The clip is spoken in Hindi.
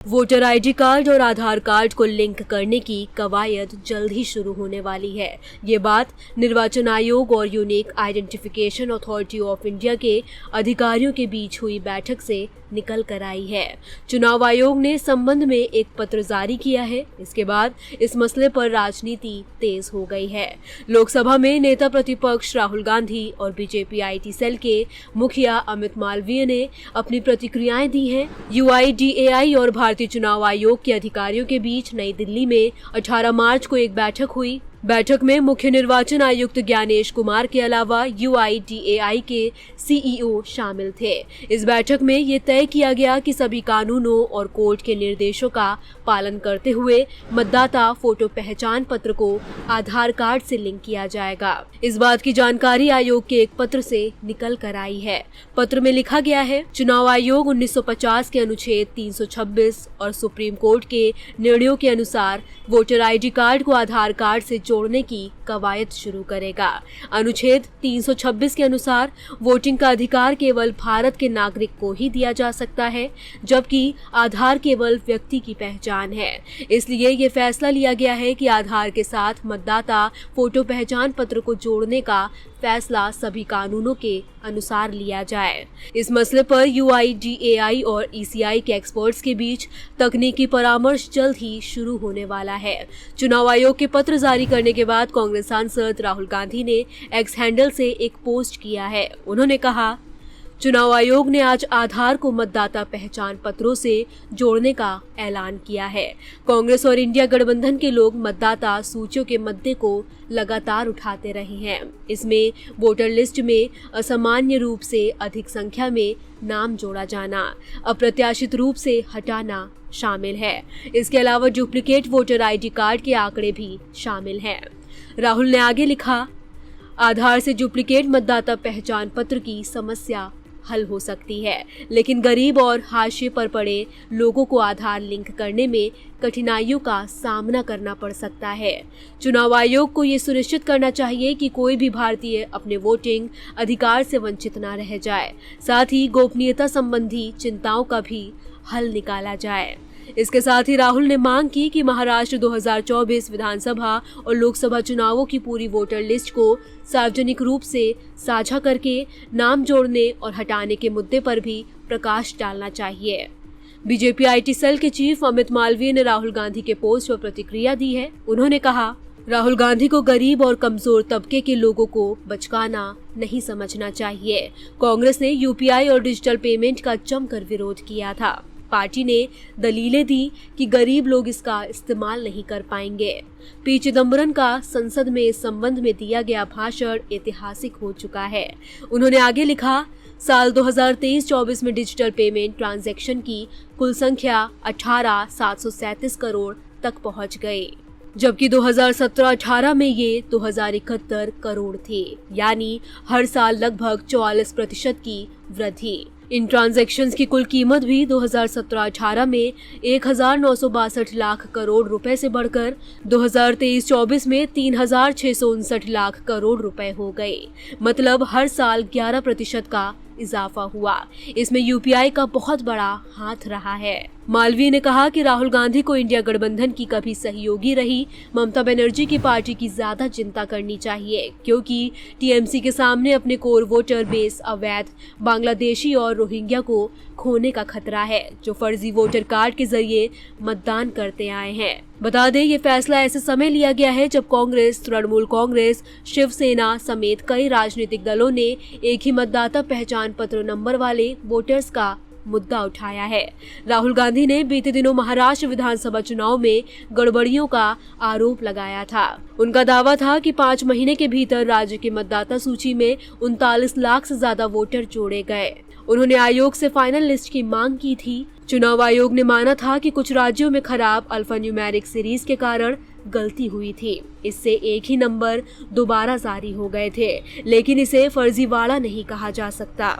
वोटर आईडी कार्ड और आधार कार्ड को लिंक करने की कवायद जल्द ही शुरू होने वाली है। ये बात निर्वाचन आयोग और unique identification authority of India के अधिकारियों के बीच हुई बैठक से निकल कर आई है। चुनाव आयोग ने इस संबंध में एक पत्र जारी किया है। इसके बाद इस मसले पर राजनीति तेज हो गई है। लोकसभा में नेता प्रतिपक्ष राहुल गांधी और बीजेपी आईटी सेल के मुखिया अमित मालवीय ने अपनी प्रतिक्रियाएं दी हैं। यूआईडीएआई और भारतीय चुनाव आयोग के अधिकारियों के बीच नई दिल्ली में 18 मार्च को एक बैठक हुई। बैठक में मुख्य निर्वाचन आयुक्त ज्ञानेश कुमार के अलावा यूआईडीएआई के सीईओ शामिल थे। इस बैठक में ये तय किया गया कि सभी कानूनों और कोर्ट के निर्देशों का पालन करते हुए मतदाता फोटो पहचान पत्र को आधार कार्ड से लिंक किया जाएगा। इस बात की जानकारी आयोग के एक पत्र से निकल कर आई है। पत्र में लिखा गया है, चुनाव आयोग 1950 के अनुच्छेद 326 और सुप्रीम कोर्ट के निर्णयों के अनुसार वोटर आईडी कार्ड को आधार कार्ड से जोड़ने की कवायद शुरू करेगा। अनुच्छेद 326 के अनुसार वोटिंग का अधिकार केवल भारत के नागरिक को ही दिया जा सकता है, जबकि आधार केवल व्यक्ति की पहचान है। इसलिए ये फैसला लिया गया है कि आधार के साथ मतदाता फोटो पहचान पत्र को जोड़ने का फैसला सभी कानूनों के अनुसार लिया जाए। इस मसले पर यूआईडीएआई और ईसीआई के एक्सपर्ट्स के बीच तकनीकी परामर्श जल्द ही शुरू होने वाला है। चुनाव आयोग के पत्र जारी करने के बाद कांग्रेस सांसद राहुल गांधी ने एक्स हैंडल से एक पोस्ट किया है। उन्होंने कहा, चुनाव आयोग ने आज आधार को मतदाता पहचान पत्रों से जोड़ने का ऐलान किया है। कांग्रेस और इंडिया गठबंधन के लोग मतदाता सूचियों के मुद्दे को लगातार उठाते रहे हैं। इसमें वोटर लिस्ट में असामान्य रूप से अधिक संख्या में नाम जोड़ा जाना, अप्रत्याशित रूप से हटाना शामिल है। इसके अलावा डुप्लीकेट वोटर आईडी कार्ड के आंकड़े भी शामिल हैं। राहुल ने आगे लिखा, आधार से डुप्लीकेट मतदाता पहचान पत्र की समस्या हल हो सकती है, लेकिन गरीब और हाशिए पर पड़े लोगों को आधार लिंक करने में कठिनाइयों का सामना करना पड़ सकता है। चुनाव आयोग को ये सुनिश्चित करना चाहिए कि कोई भी भारतीय अपने वोटिंग अधिकार से वंचित न रह जाए। साथ ही गोपनीयता संबंधी चिंताओं का भी हल निकाला जाए। इसके साथ ही राहुल ने मांग की कि महाराष्ट्र 2024 विधानसभा और लोकसभा चुनावों की पूरी वोटर लिस्ट को सार्वजनिक रूप से साझा करके नाम जोड़ने और हटाने के मुद्दे पर भी प्रकाश डालना चाहिए। बीजेपी आईटी सेल के चीफ अमित मालवीय ने राहुल गांधी के पोस्ट पर प्रतिक्रिया दी है। उन्होंने कहा, राहुल गांधी को गरीब और कमजोर तबके के लोगों को बचकाना नहीं समझना चाहिए। कांग्रेस ने यूपीआई और डिजिटल पेमेंट का जमकर विरोध किया था। पार्टी ने दलीलें दी कि गरीब लोग इसका इस्तेमाल नहीं कर पाएंगे। पी चिदम्बरम का संसद में इस संबंध में दिया गया भाषण ऐतिहासिक हो चुका है। उन्होंने आगे लिखा, साल 2023-24 में डिजिटल पेमेंट ट्रांजैक्शन की कुल संख्या 18,737 करोड़ तक पहुंच गई, जबकि 2017-18 में ये 2071 करोड़ थे, यानी हर साल लगभग 44% की वृद्धि। इन ट्रांजैक्शंस की कुल कीमत भी 2017-18 में 1,962 लाख करोड़ रुपए से बढ़कर 2023-24 में 3,659 लाख करोड़ रुपए हो गई। मतलब हर साल 11% का इजाफा हुआ। इसमें यूपीआई का बहुत बड़ा हाथ रहा है। मालवीय ने कहा कि राहुल गांधी को इंडिया गठबंधन की कभी सहयोगी रही ममता बनर्जी की पार्टी की ज्यादा चिंता करनी चाहिए, क्योंकि टीएमसी के सामने अपने कोर वोटर बेस अवैध बांग्लादेशी और रोहिंग्या को खोने का खतरा है, जो फर्जी वोटर कार्ड के जरिए मतदान करते आए हैं। बता दें, ये फैसला ऐसे समय लिया गया है जब कांग्रेस, तृणमूल कांग्रेस, शिवसेना समेत कई राजनीतिक दलों ने एक ही मतदाता पहचान पत्र नंबर वाले वोटर्स का मुद्दा उठाया है। राहुल गांधी ने बीते दिनों महाराष्ट्र विधानसभा चुनाव में गड़बड़ियों का आरोप लगाया था। उनका दावा था कि 5 महीने के भीतर राज्य की मतदाता सूची में 39 लाख से ज्यादा वोटर जोड़े गए। उन्होंने आयोग से फाइनल लिस्ट की मांग की थी। चुनाव आयोग ने माना था कि कुछ राज्यों में खराब अल्फान्यूमेरिक सीरीज के कारण गलती हुई थी। इससे एक ही नंबर दोबारा जारी हो गए थे, लेकिन इसे फर्जीवाड़ा नहीं कहा जा सकता।